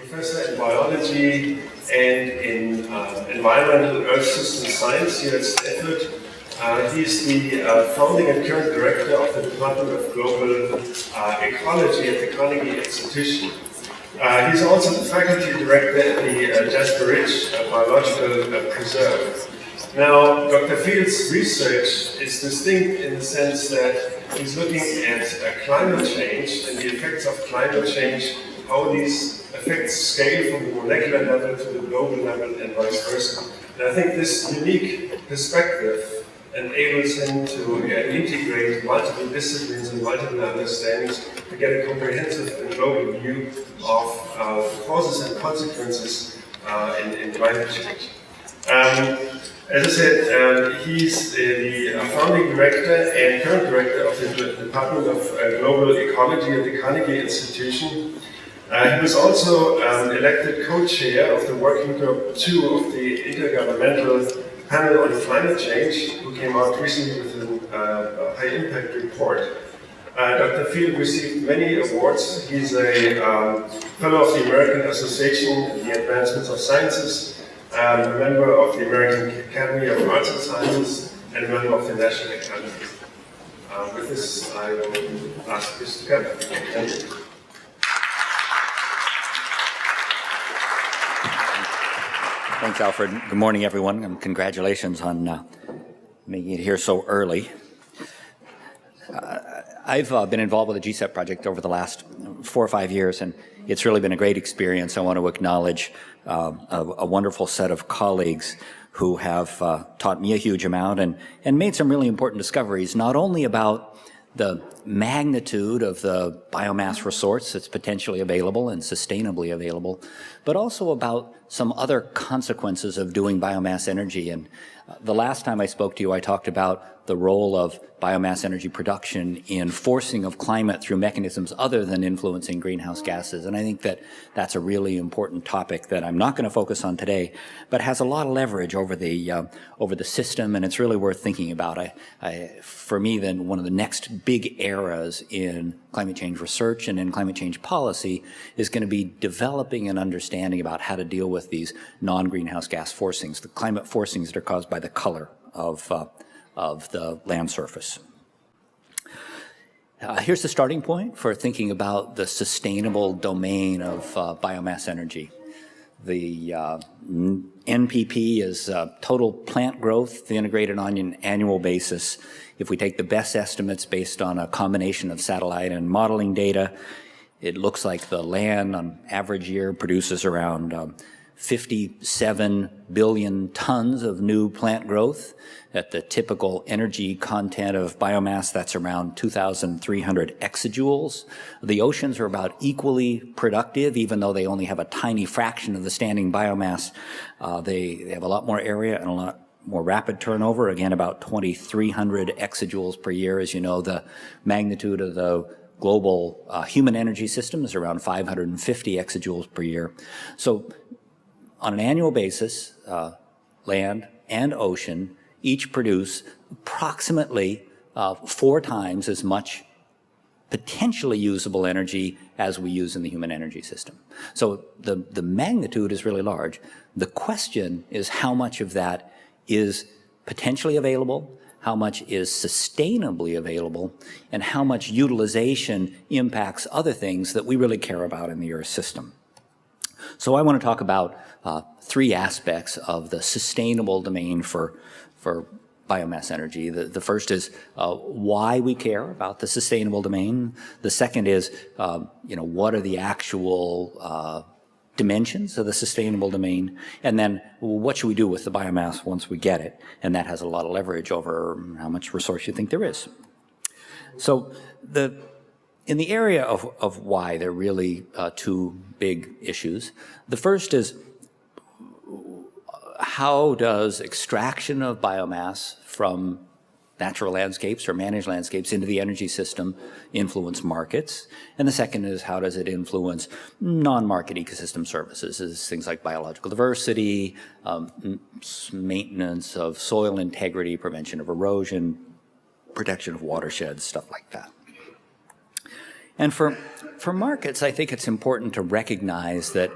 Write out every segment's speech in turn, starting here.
professor in biology and in environmental earth system science here at Stanford. He's the founding and current director of the Department of Global Ecology at the Carnegie Institution. He's also the faculty director at the Jasper Ridge Biological Preserve. Now, Dr. Field's research is distinct in the sense that he's looking at climate change and the effects of climate change, how these effects scale from the molecular level to the global level and vice versa. And I think this unique perspective enables him to integrate multiple disciplines and multiple understandings to get a comprehensive and global view of causes and consequences in climate change. As I said, he's the founding director and current director of the Department of Global Ecology at the Carnegie Institution. He was also elected co-chair of the Working Group 2 of the Intergovernmental Panel on Climate Change, who came out recently with a high-impact report. Dr. Field received many awards. He's a fellow of the American Association in the Advancements of Sciences, a member of the American Academy of Arts and Sciences, and a member of the National Academy. With this, I will ask Chris to come. Thank you. Thanks, Alfred. Good morning, everyone, and congratulations on making it here so early. I've been involved with the GCEP project over the last 4 or 5 years, and it's really been a great experience. I want to acknowledge a wonderful set of colleagues who have taught me a huge amount and made some really important discoveries, not only about the magnitude of the biomass resource that's potentially available and sustainably available, but also about some other consequences of doing biomass energy. And the last time I spoke to you, I talked about the role of biomass energy production in forcing of climate through mechanisms other than influencing greenhouse gases. And I think that that's a really important topic that I'm not going to focus on today, but has a lot of leverage over the system, and it's really worth thinking about. For me, then, one of the next big eras in climate change research and in climate change policy is going to be developing an understanding about how to deal with these non-greenhouse gas forcings, the climate forcings that are caused by the color of the land surface. Here's the starting point for thinking about the sustainable domain of biomass energy. The NPP is total plant growth integrated on an annual basis. If we take the best estimates based on a combination of satellite and modeling data, it looks like the land on average year produces around 57 billion tons of new plant growth. At the typical energy content of biomass, that's around 2,300 exajoules. The oceans are about equally productive, even though they only have a tiny fraction of the standing biomass. They have a lot more area and a lot more rapid turnover, again about 2,300 exajoules per year. As you know, the magnitude of the global human energy system is around 550 exajoules per year. So on an annual basis, land and ocean each produce approximately 4 times as much potentially usable energy as we use in the human energy system. So the magnitude is really large. The question is how much of that is potentially available, how much is sustainably available, and how much utilization impacts other things that we really care about in the Earth system. So I want to talk about 3 aspects of the sustainable domain for biomass energy. The first is why we care about the sustainable domain. The second is, what are the actual dimensions of the sustainable domain? And then what should we do with the biomass once we get it? And that has a lot of leverage over how much resource you think there is. So in the area of why, there are really 2 big issues. The first is, how does extraction of biomass from natural landscapes or managed landscapes into the energy system influence markets? And the second is, how does it influence non-market ecosystem services, things like biological diversity, maintenance of soil integrity, prevention of erosion, protection of watersheds, stuff like that. And for markets, I think it's important to recognize that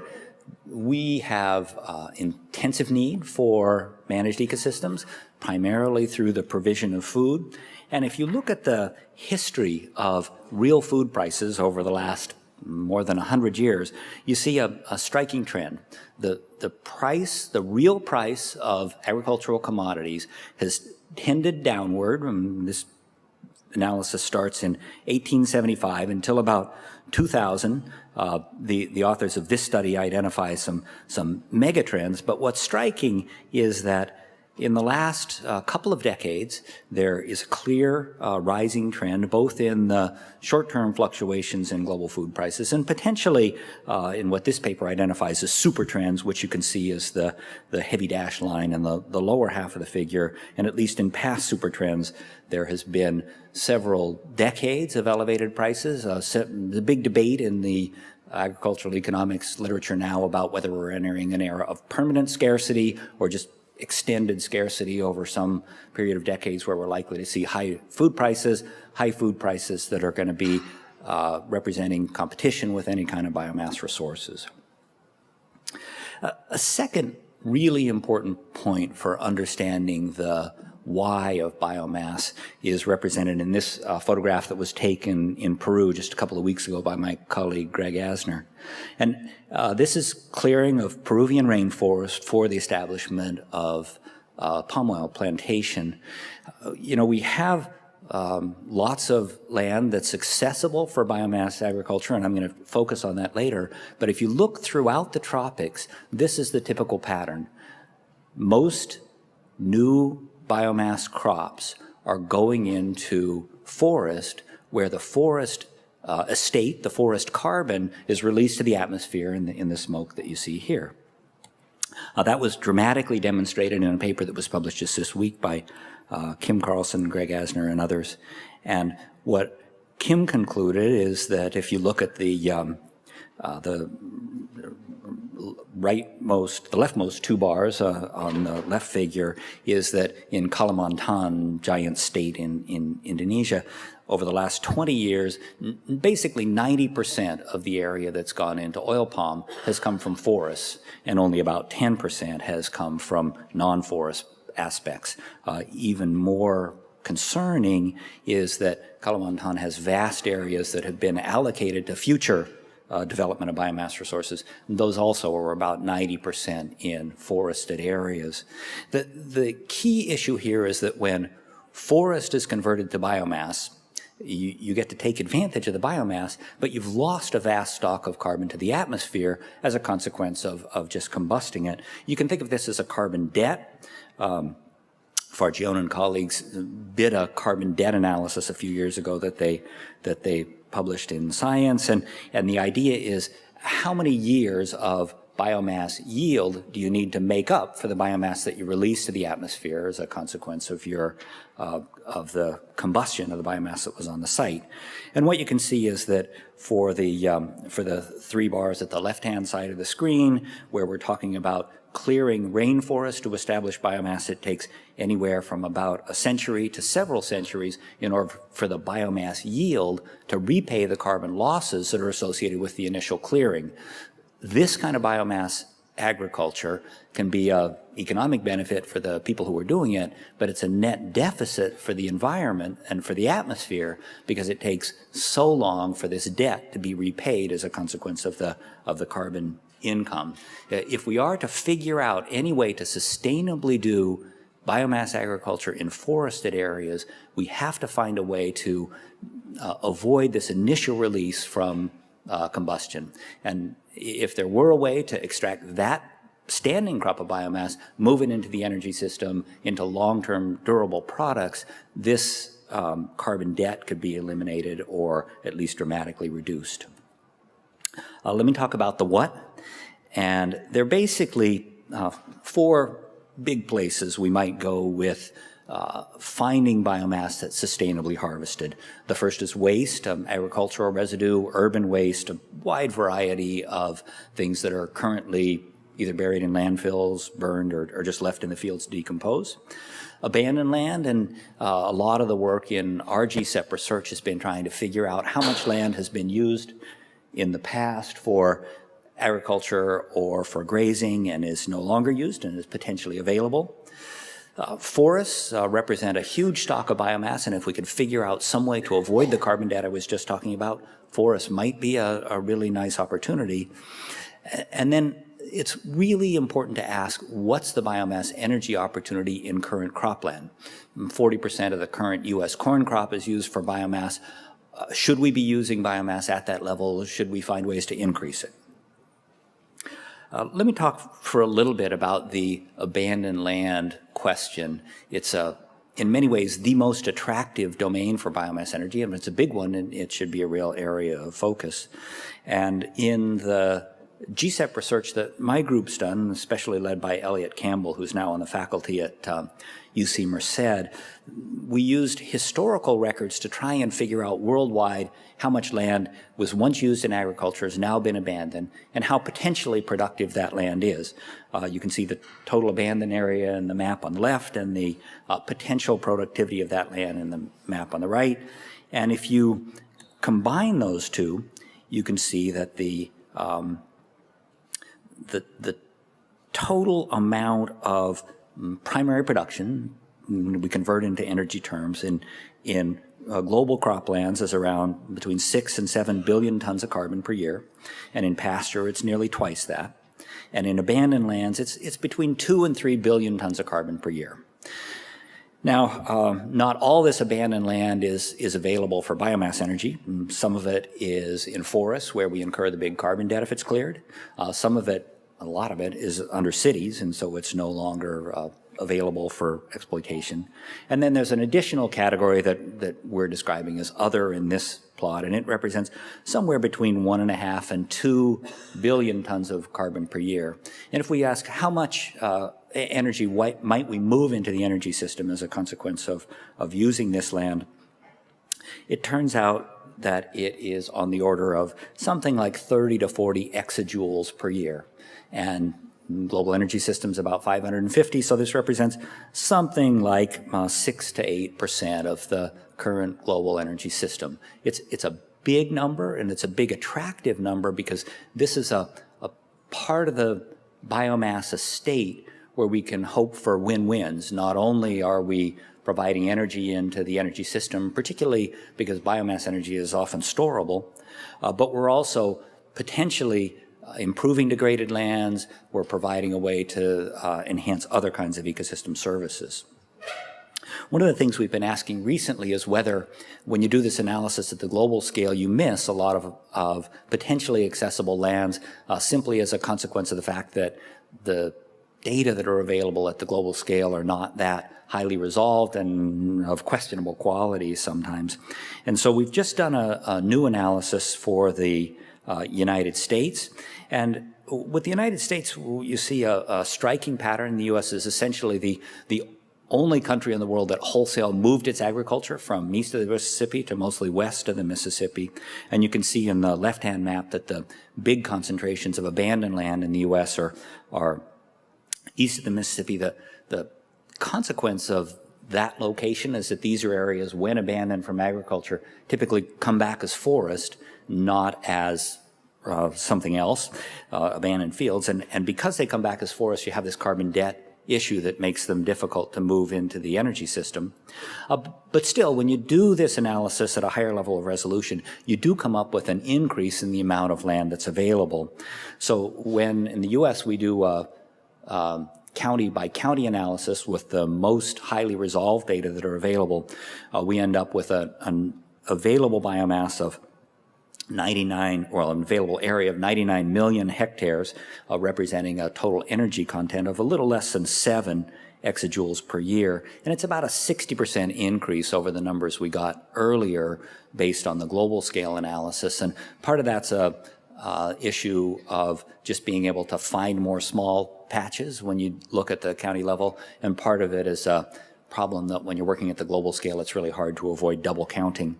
we have intensive need for managed ecosystems, primarily through the provision of food. And if you look at the history of real food prices over the last more than 100 years, you see a striking trend. The real price of agricultural commodities has tended downward. This analysis starts in 1875 until about 2000. The authors of this study identify some megatrends, but what's striking is that in the last couple of decades, there is a clear rising trend, both in the short-term fluctuations in global food prices and potentially in what this paper identifies as super trends, which you can see as the heavy dashed line in the lower half of the figure. And at least in past super trends, there has been several decades of elevated prices. The big debate in the agricultural economics literature now about whether we're entering an era of permanent scarcity or just extended scarcity over some period of decades where we're likely to see high food prices that are going to be representing competition with any kind of biomass resources. A second really important point for understanding the why of biomass is represented in this photograph that was taken in Peru just a couple of weeks ago by my colleague Greg Asner. And this is clearing of Peruvian rainforest for the establishment of palm oil plantation. We have lots of land that's accessible for biomass agriculture, and I'm going to focus on that later. But if you look throughout the tropics, this is the typical pattern. Most new biomass crops are going into forest where the forest estate, the forest carbon, is released to the atmosphere in the smoke that you see here. That was dramatically demonstrated in a paper that was published just this week by Kim Carlson, Greg Asner, and others. And what Kim concluded is that if you look at the leftmost two bars on the left figure, is that in Kalimantan, giant state in Indonesia, over the last 20 years, basically 90% of the area that's gone into oil palm has come from forests, and only about 10% has come from non-forest aspects. Even more concerning is that Kalimantan has vast areas that have been allocated to future development of biomass resources. Those also are about 90% in forested areas. The key issue here is that when forest is converted to biomass, you get to take advantage of the biomass, but you've lost a vast stock of carbon to the atmosphere as a consequence of just combusting it. You can think of this as a carbon debt. Fargione and colleagues did a carbon debt analysis a few years ago that they published in Science, and the idea is how many years of biomass yield do you need to make up for the biomass that you release to the atmosphere as a consequence of of the combustion of the biomass that was on the site. And what you can see is that for the three bars at the left-hand side of the screen, where we're talking about clearing rainforest to establish biomass, it takes anywhere from about a century to several centuries in order for the biomass yield to repay the carbon losses that are associated with the initial clearing. This kind of biomass agriculture can be an economic benefit for the people who are doing it, but it's a net deficit for the environment and for the atmosphere because it takes so long for this debt to be repaid as a consequence of the carbon income. If we are to figure out any way to sustainably do biomass agriculture in forested areas, we have to find a way to avoid this initial release from combustion. And if there were a way to extract that standing crop of biomass, move it into the energy system, into long-term durable products, this carbon debt could be eliminated or at least dramatically reduced. Let me talk about the what. And there are basically four big places we might go with finding biomass that's sustainably harvested. The first is waste, agricultural residue, urban waste, a wide variety of things that are currently either buried in landfills, burned, or just left in the fields to decompose. Abandoned land, and a lot of the work in our GCEP research has been trying to figure out how much land has been used in the past for agriculture or for grazing and is no longer used and is potentially available. Forests represent a huge stock of biomass, and if we could figure out some way to avoid the carbon debt I was just talking about, forests might be a really nice opportunity. And then it's really important to ask, what's the biomass energy opportunity in current cropland? 40% of the current U.S. corn crop is used for biomass. Should we be using biomass at that level? Should we find ways to increase it? Let me talk for a little bit about the abandoned land question. It's in many ways the most attractive domain for biomass energy, and it's a big one, and it should be a real area of focus. And in the GCEP research that my group's done, especially led by Elliot Campbell, who's now on the faculty at UC Merced, we used historical records to try and figure out worldwide how much land was once used in agriculture, has now been abandoned, and how potentially productive that land is. You can see the total abandoned area in the map on the left and the potential productivity of that land in the map on the right. And if you combine those two, you can see that the total amount of primary production, we convert into energy terms, in global croplands is around between 6 and 7 billion tons of carbon per year, and in pasture it's nearly twice that. And in abandoned lands, it's between 2 and 3 billion tons of carbon per year. Now, not all this abandoned land is available for biomass energy. Some of it is in forests, where we incur the big carbon debt if it's cleared. Some of it, a lot of it, is under cities, and so it's no longer available for exploitation. And then there's an additional category that we're describing as other in this plot, and it represents somewhere between 1.5 and 2 billion tons of carbon per year. And if we ask how much energy might we move into the energy system as a consequence of using this land, it turns out that it is on the order of something like 30 to 40 exajoules per year. And global energy system's about 550, so this represents something like 6 to 8% of the current global energy system. It's a big number, and it's a big attractive number because this is a part of the biomass estate where we can hope for win-wins. Not only are we providing energy into the energy system, particularly because biomass energy is often storable, but we're also potentially improving degraded lands. We're providing a way to enhance other kinds of ecosystem services. One of the things we've been asking recently is whether, when you do this analysis at the global scale, you miss a lot of potentially accessible lands simply as a consequence of the fact that the data that are available at the global scale are not that highly resolved and of questionable quality sometimes. And so we've just done a new analysis for the United States. And with the United States, you see a striking pattern. The U.S. is essentially the only country in the world that wholesale moved its agriculture from east of the Mississippi to mostly west of the Mississippi. And you can see in the left-hand map that the big concentrations of abandoned land in the U.S. are east of the Mississippi. The consequence of that location is that these are areas, when abandoned from agriculture, typically come back as forest, not as something else, abandoned fields. And because they come back as forests, you have this carbon debt issue that makes them difficult to move into the energy system. But still, when you do this analysis at a higher level of resolution, you do come up with an increase in the amount of land that's available. So when in the U.S. we do a county by county analysis with the most highly resolved data that are available, we end up with an available biomass of 99, or an available area of 99 million hectares, representing a total energy content of a little less than 7 exajoules per year. And it's about a 60% increase over the numbers we got earlier based on the global scale analysis. And part of that's a issue of just being able to find more small patches when you look at the county level, and part of it is a problem that when you're working at the global scale, it's really hard to avoid double counting.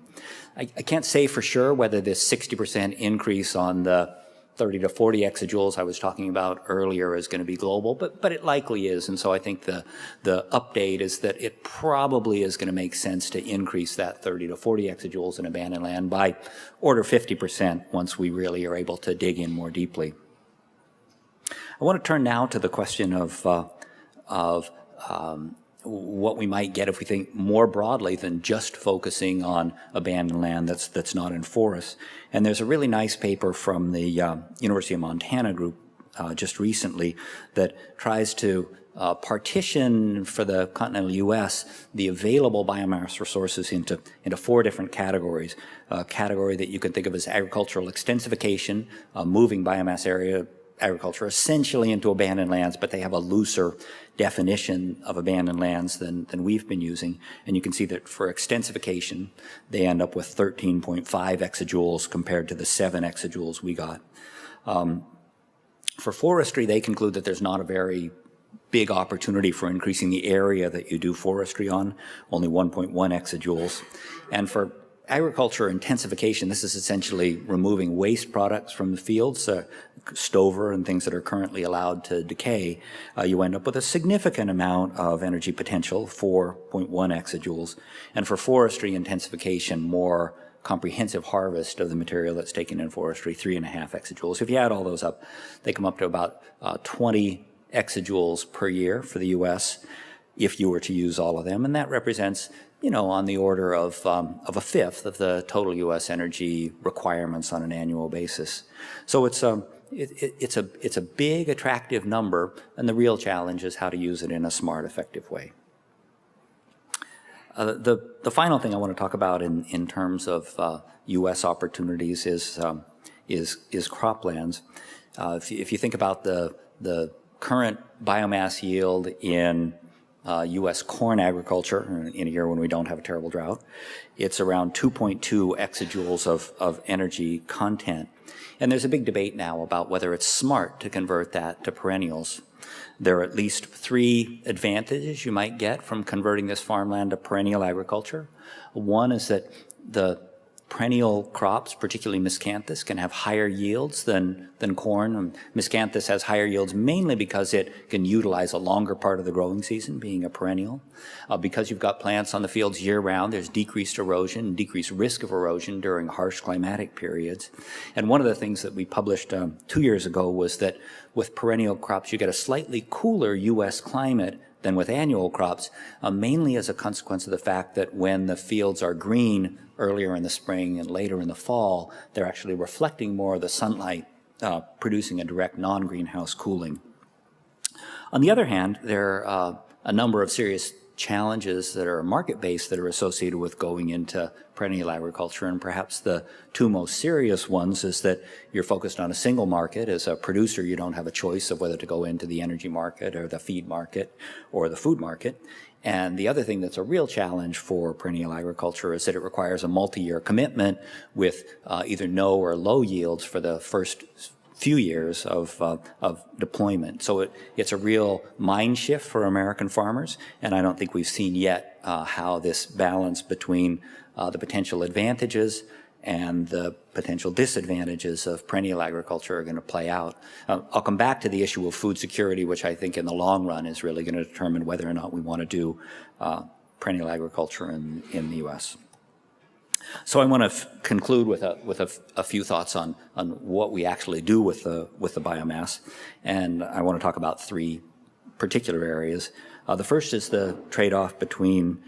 I can't say for sure whether this 60% increase on the 30 to 40 exajoules I was talking about earlier is going to be global, but it likely is. And so I think the update is that it probably is going to make sense to increase that 30 to 40 exajoules in abandoned land by order 50% once we really are able to dig in more deeply. I want to turn now to the question of what we might get if we think more broadly than just focusing on abandoned land that's not in forests. And there's a really nice paper from the University of Montana group just recently that tries to partition for the continental U.S. the available biomass resources into 4 different categories. A category that you can think of as agricultural extensification, moving biomass agriculture essentially into abandoned lands, but they have a looser definition of abandoned lands than we've been using. And you can see that for extensification, they end up with 13.5 exajoules compared to the 7 exajoules we got. For forestry, they conclude that there's not a very big opportunity for increasing the area that you do forestry on, only 1.1 exajoules. And for agriculture intensification, this is essentially removing waste products from the fields, stover and things that are currently allowed to decay. You end up with a significant amount of energy potential, 4.1 exajoules. And for forestry intensification, more comprehensive harvest of the material that's taken in forestry, 3.5 exajoules. If you add all those up, they come up to about 20 exajoules per year for the U.S. if you were to use all of them, and that represents, on the order of a fifth of the total U.S. energy requirements on an annual basis. So it's a big, attractive number, and the real challenge is how to use it in a smart, effective way. The final thing I want to talk about in terms of U.S. opportunities is croplands. If you think about the current biomass yield in U.S. corn agriculture in a year when we don't have a terrible drought, it's around 2.2 exajoules of energy content. And there's a big debate now about whether it's smart to convert that to perennials. There are at least 3 advantages you might get from converting this farmland to perennial agriculture. One is that the perennial crops, particularly miscanthus, can have higher yields than corn. Miscanthus has higher yields mainly because it can utilize a longer part of the growing season, being a perennial. Because you've got plants on the fields year-round, there's decreased erosion, decreased risk of erosion during harsh climatic periods. And one of the things that we published 2 years ago was that with perennial crops, you get a slightly cooler U.S. climate than with annual crops, mainly as a consequence of the fact that when the fields are green earlier in the spring and later in the fall, they're actually reflecting more of the sunlight, producing a direct non-greenhouse cooling. On the other hand, there are a number of serious challenges that are market-based that are associated with going into perennial agriculture, and perhaps the 2 most serious ones is that you're focused on a single market. As a producer, you don't have a choice of whether to go into the energy market or the feed market or the food market. And the other thing that's a real challenge for perennial agriculture is that it requires a multi-year commitment with either no or low yields for the first few years of deployment. So it's a real mind shift for American farmers, and I don't think we've seen yet how this balance between the potential advantages and the potential disadvantages of perennial agriculture are going to play out. I'll come back to the issue of food security, which I think in the long run is really going to determine whether or not we want to do perennial agriculture in the U.S. So I want to conclude with a few thoughts on what we actually do with the biomass, and I want to talk about 3 particular areas. The first is the trade-off between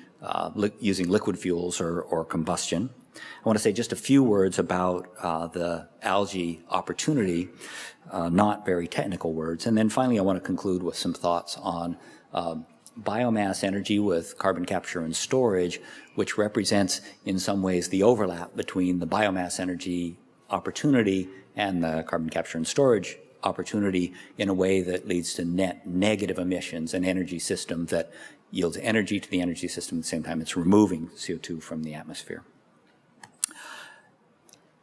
using liquid fuels or combustion. I want to say just a few words about the algae opportunity, not very technical words, and then finally I want to conclude with some thoughts on biomass energy with carbon capture and storage, which represents in some ways the overlap between the biomass energy opportunity and the carbon capture and storage opportunity in a way that leads to net negative emissions, an energy system that yields energy to the energy system at the same time it's removing CO2 from the atmosphere.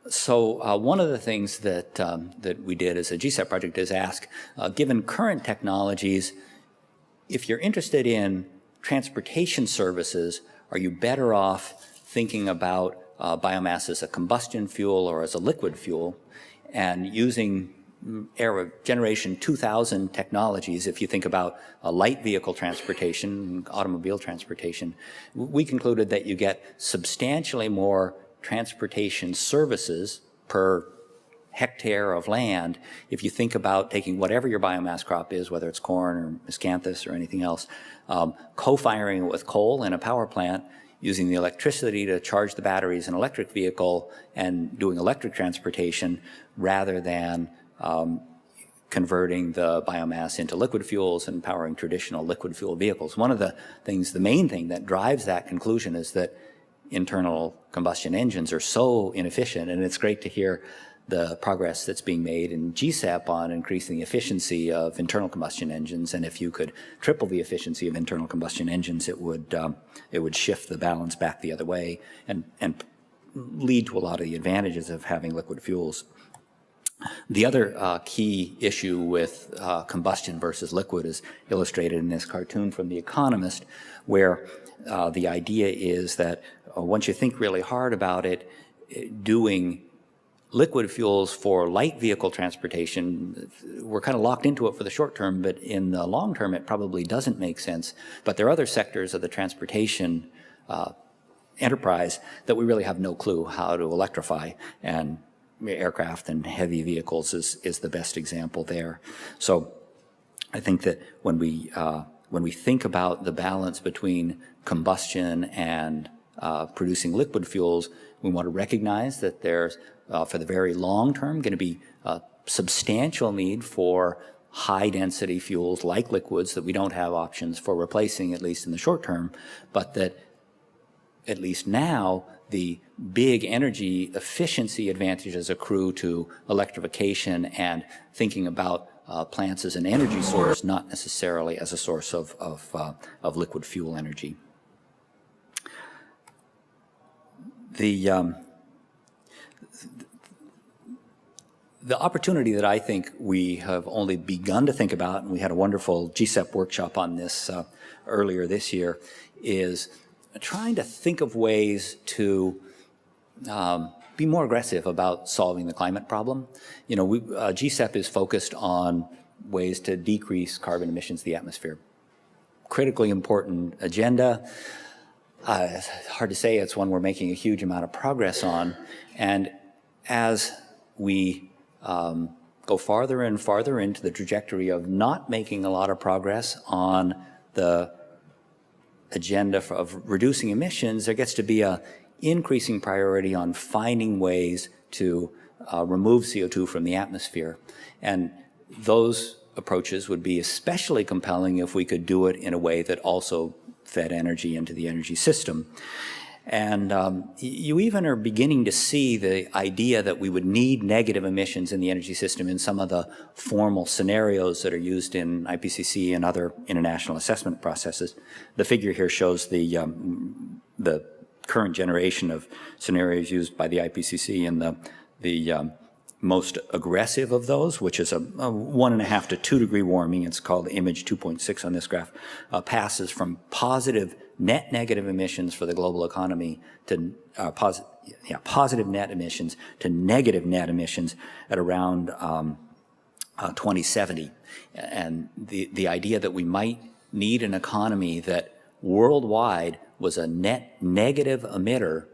So one of the things that we did as a GCEP project is ask, given current technologies, if you're interested in transportation services, are you better off thinking about biomass as a combustion fuel or as a liquid fuel? And using generation 2000 technologies, if you think about light vehicle transportation, automobile transportation, we concluded that you get substantially more transportation services per hectare of land if you think about taking whatever your biomass crop is, whether it's corn or miscanthus or anything else, co-firing it with coal in a power plant, using the electricity to charge the batteries in an electric vehicle and doing electric transportation rather than converting the biomass into liquid fuels and powering traditional liquid fuel vehicles. One of the things, the main thing that drives that conclusion is that internal combustion engines are so inefficient, and it's great to hear the progress that's being made in GCEP on increasing the efficiency of internal combustion engines. And if you could triple the efficiency of internal combustion engines, it would shift the balance back the other way and lead to a lot of the advantages of having liquid fuels. The other key issue with combustion versus liquid is illustrated in this cartoon from The Economist, where the idea is that once you think really hard about it, doing liquid fuels for light vehicle transportation, we're kind of locked into it for the short term, but in the long term it probably doesn't make sense. But there are other sectors of the transportation enterprise that we really have no clue how to electrify, and aircraft and heavy vehicles is the best example there. So I think that when we think about the balance between combustion and producing liquid fuels, we want to recognize that there's for the very long term going to be a substantial need for high density fuels like liquids that we don't have options for replacing, at least in the short term, but that at least now the big energy efficiency advantages accrue to electrification and thinking about plants as an energy source, not necessarily as a source of liquid fuel energy. The opportunity that I think we have only begun to think about, and we had a wonderful GCEP workshop on this earlier this year, is trying to think of ways to be more aggressive about solving the climate problem. You know, GCEP is focused on ways to decrease carbon emissions to the atmosphere. Critically important agenda. It's hard to say it's one we're making a huge amount of progress on. And as we go farther and farther into the trajectory of not making a lot of progress on the agenda of reducing emissions, there gets to be a increasing priority on finding ways to remove CO2 from the atmosphere. And those approaches would be especially compelling if we could do it in a way that also fed energy into the energy system. And you even are beginning to see the idea that we would need negative emissions in the energy system in some of the formal scenarios that are used in IPCC and other international assessment processes. The figure here shows the current generation of scenarios used by the IPCC, and the most aggressive of those, which is a 1.5 to 2 degree warming, it's called image 2.6 on this graph, passes from positive net negative emissions for the global economy to positive net emissions to negative net emissions at around 2070. And the idea that we might need an economy that worldwide was a net negative emitter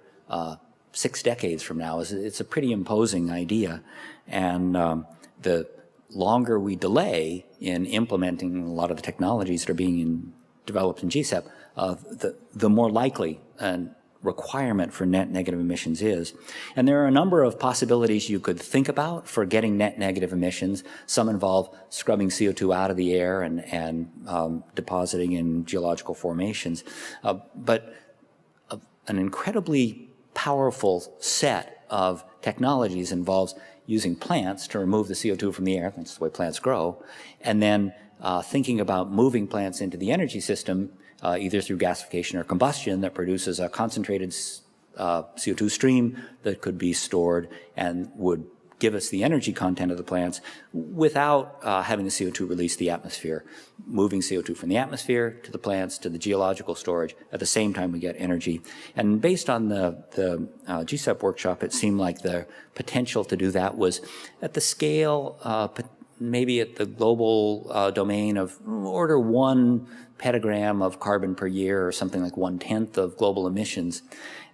6 decades from now it's a pretty imposing idea. And the longer we delay in implementing a lot of the technologies that are being developed in GCEP, the more likely a requirement for net negative emissions is. And there are a number of possibilities you could think about for getting net negative emissions. Some involve scrubbing CO2 out of the air and depositing in geological formations. But an incredibly powerful set of technologies involves using plants to remove the CO2 from the air, that's the way plants grow, and then thinking about moving plants into the energy system either through gasification or combustion that produces a concentrated CO2 stream that could be stored and would give us the energy content of the plants without having the CO2 release the atmosphere, moving CO2 from the atmosphere to the plants to the geological storage. At the same time, we get energy. And based on the GCEP workshop, it seemed like the potential to do that was at the scale, maybe at the global domain of order 1 petagram of carbon per year, or something like 1/10 of global emissions.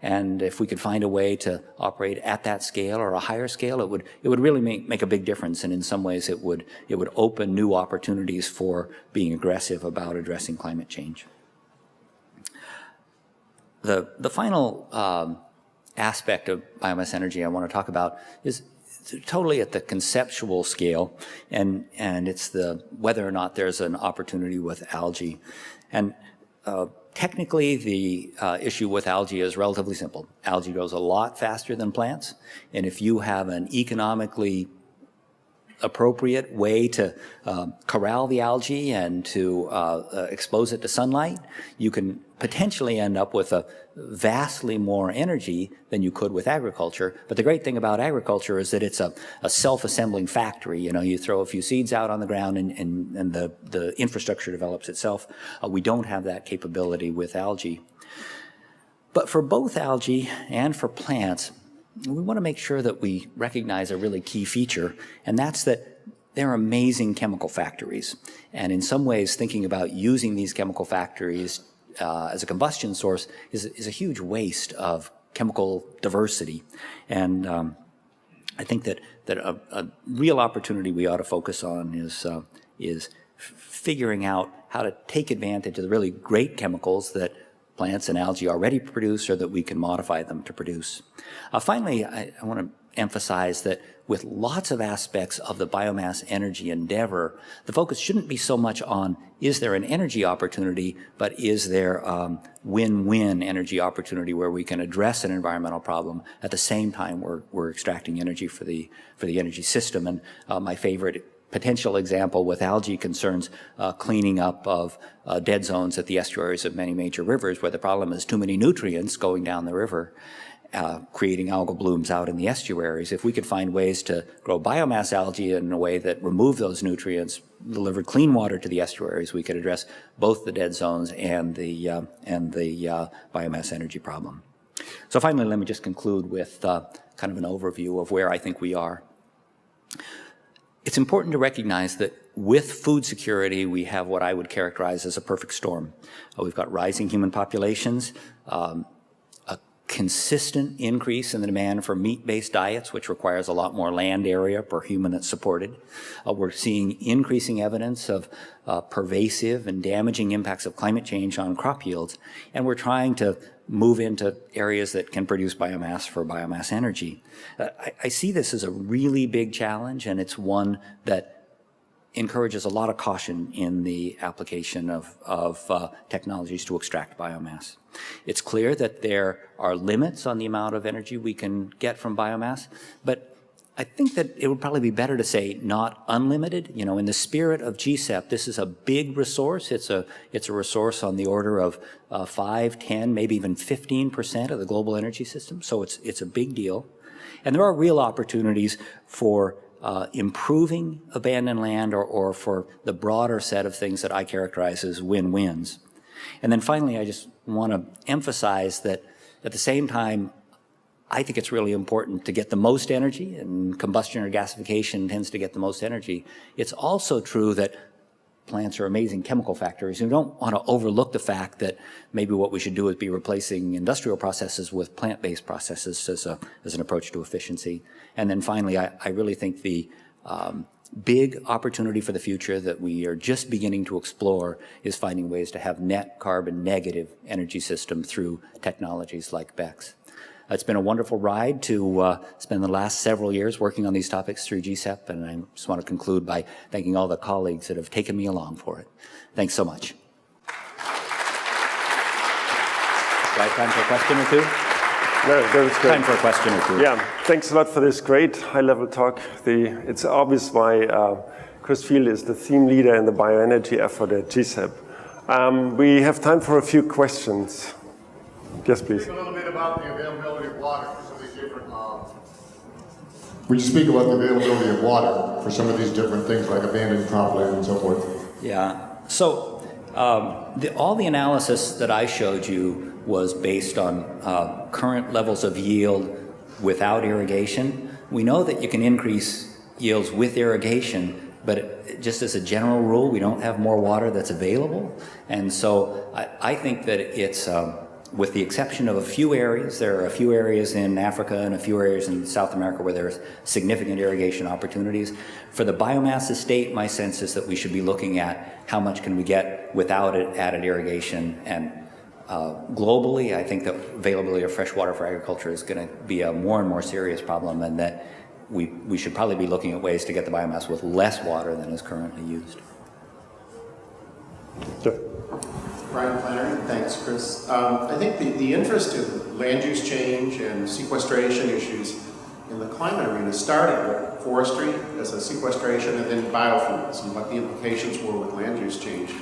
And if we could find a way to operate at that scale or a higher scale, it would really make a big difference. And in some ways, it would open new opportunities for being aggressive about addressing climate change. The final aspect of biomass energy I want to talk about is totally at the conceptual scale, and it's the whether or not there's an opportunity with algae. And technically, the issue with algae is relatively simple. Algae grows a lot faster than plants, and if you have an economically appropriate way to corral the algae and to expose it to sunlight, you can potentially end up with a vastly more energy than you could with agriculture. But the great thing about agriculture is that it's a self-assembling factory. You know, you throw a few seeds out on the ground and the infrastructure develops itself. We don't have that capability with algae. But for both algae and for plants, we want to make sure that we recognize a really key feature, and that's that they're amazing chemical factories. And in some ways, thinking about using these chemical factories as a combustion source is a huge waste of chemical diversity. And I think that a real opportunity we ought to focus on is figuring out how to take advantage of the really great chemicals that plants and algae already produce, or that we can modify them to produce. Finally, I want to emphasize that with lots of aspects of the biomass energy endeavor, the focus shouldn't be so much on is there an energy opportunity, but is there a win-win energy opportunity where we can address an environmental problem at the same time we're extracting energy for the energy system. And my favorite potential example with algae concerns cleaning up of dead zones at the estuaries of many major rivers, where the problem is too many nutrients going down the river, creating algal blooms out in the estuaries. If we could find ways to grow biomass algae in a way that remove those nutrients, delivered clean water to the estuaries, we could address both the dead zones and the biomass energy problem. So finally, let me just conclude with kind of an overview of where I think we are. It's important to recognize that with food security, we have what I would characterize as a perfect storm. We've got rising human populations, a consistent increase in the demand for meat-based diets, which requires a lot more land area per human that's supported. We're seeing increasing evidence of pervasive and damaging impacts of climate change on crop yields, and we're trying to move into areas that can produce biomass for biomass energy. I see this as a really big challenge, and it's one that encourages a lot of caution in the application of technologies to extract biomass. It's clear that there are limits on the amount of energy we can get from biomass, but I think that it would probably be better to say not unlimited. You know, in the spirit of GCEP, this is a big resource. It's a resource on the order of 5, 10, maybe even 15% of the global energy system. So it's a big deal. And there are real opportunities for improving abandoned land or for the broader set of things that I characterize as win-wins. And then finally, I just want to emphasize that at the same time, I think it's really important to get the most energy, and combustion or gasification tends to get the most energy. It's also true that plants are amazing chemical factories. We don't want to overlook the fact that maybe what we should do is be replacing industrial processes with plant-based processes as an approach to efficiency. And then finally, I really think the big opportunity for the future that we are just beginning to explore is finding ways to have net carbon negative energy system through technologies like BECCS. It's been a wonderful ride to spend the last several years working on these topics through GCEP, and I just want to conclude by thanking all the colleagues that have taken me along for it. Thanks so much. Do I have time for a question or two? No, that was great. Time for a question or two. Yeah, thanks a lot for this great high-level talk. It's obvious why Chris Field is the theme leader in the bioenergy effort at GCEP. We have time for a few questions. Yes, please. Speak a little bit about the availability of water for some of these different Would you speak about the availability of water for some of these different things like abandoned cropland and so forth? Yeah. So all the analysis that I showed you was based on current levels of yield without irrigation. We know that you can increase yields with irrigation, but just as a general rule, we don't have more water that's available. And so I think that it's, with the exception of a few areas, there are a few areas in Africa and a few areas in South America where there's significant irrigation opportunities. For the biomass estate, my sense is that we should be looking at how much can we get without added irrigation. And globally, I think the availability of fresh water for agriculture is going to be a more and more serious problem, and that we should probably be looking at ways to get the biomass with less water than is currently used. Sure. Brian Flannery, thanks, Chris. I think the interest in land use change and sequestration issues in the climate arena started with forestry as a sequestration and then biofuels and what the implications were with land use change.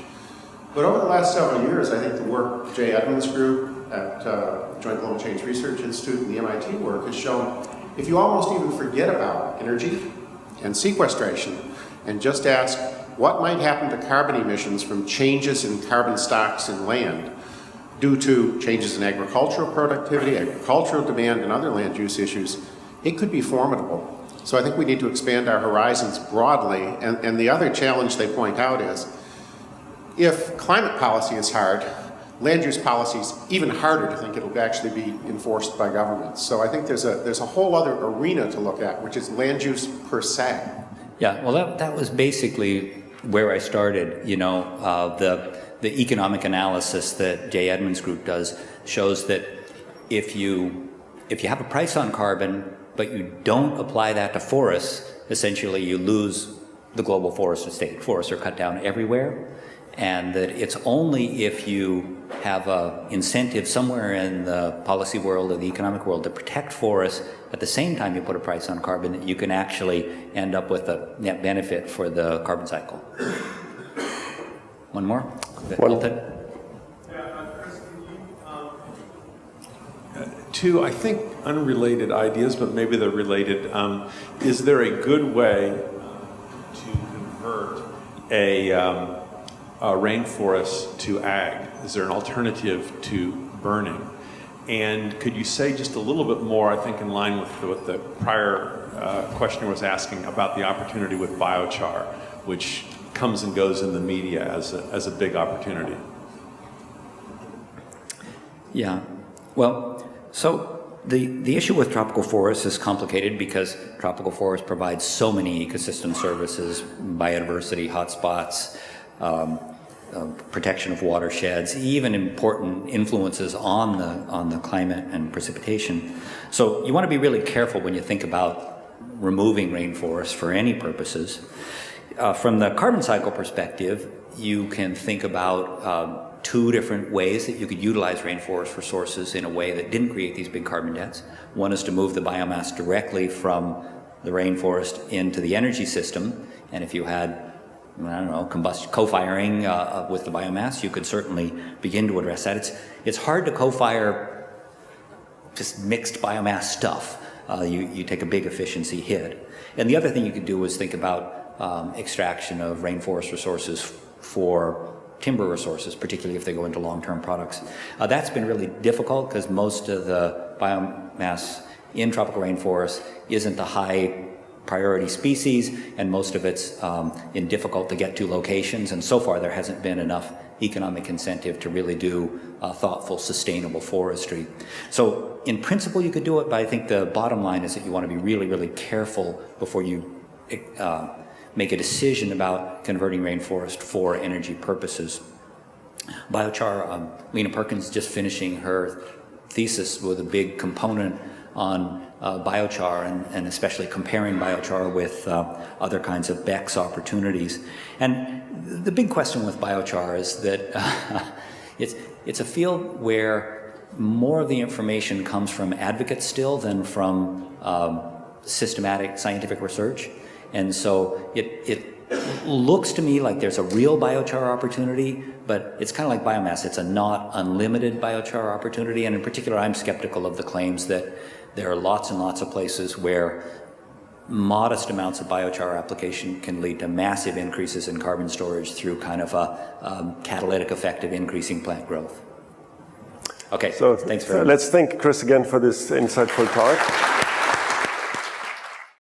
But over the last several years, I think the work Jay Edmonds' group at Joint Global Change Research Institute and the MIT work has shown if you almost even forget about energy and sequestration and just ask what might happen to carbon emissions from changes in carbon stocks in land due to changes in agricultural productivity, agricultural demand, and other land use issues, it could be formidable. So I think we need to expand our horizons broadly. And the other challenge they point out is, if climate policy is hard, land use policy is even harder to think it'll actually be enforced by governments. So I think there's a whole other arena to look at, which is land use per se. Yeah, well, that was basically where I started. You know, the economic analysis that Jay Edmonds' group does shows that if you have a price on carbon, but you don't apply that to forests, essentially you lose the global forest estate. Forests are cut down everywhere, and that it's only if you have an incentive somewhere in the policy world or the economic world to protect forests at the same time you put a price on carbon that you can actually end up with a net benefit for the carbon cycle. One more? One. Two, I think, unrelated ideas, but maybe they're related. Is there a good way to convert a rainforest to ag? Is there an alternative to burning? And could you say just a little bit more, I think in line with what the prior questioner was asking about the opportunity with biochar, which comes and goes in the media as a big opportunity? Yeah, well, so the issue with tropical forests is complicated because tropical forests provide so many ecosystem services, biodiversity hotspots, protection of watersheds, even important influences on the climate and precipitation. So you want to be really careful when you think about removing rainforests for any purposes. From the carbon cycle perspective, you can think about two different ways that you could utilize rainforest resources in a way that didn't create these big carbon debts. One is to move the biomass directly from the rainforest into the energy system, and if you had co-firing with the biomass, you could certainly begin to address that. It's hard to co-fire just mixed biomass stuff. You take a big efficiency hit. And the other thing you could do is think about extraction of rainforest resources for timber resources, particularly if they go into long-term products. That's been really difficult because most of the biomass in tropical rainforests isn't a high priority species, and most of it's in difficult to get to locations, and so far there hasn't been enough economic incentive to really do thoughtful, sustainable forestry. So in principle you could do it, but I think the bottom line is that you want to be really, really careful before you make a decision about converting rainforest for energy purposes. Biochar, Lena Perkins just finishing her thesis with a big component on biochar and especially comparing biochar with other kinds of BECCS opportunities. And the big question with biochar is that it's a field where more of the information comes from advocates still than from systematic scientific research. And so it looks to me like there's a real biochar opportunity, but it's kind of like biomass. It's a not unlimited biochar opportunity, and in particular I'm skeptical of the claims that there are lots and lots of places where modest amounts of biochar application can lead to massive increases in carbon storage through kind of a catalytic effect of increasing plant growth. Okay, So thanks very much. let's thank Chris again for this insightful talk.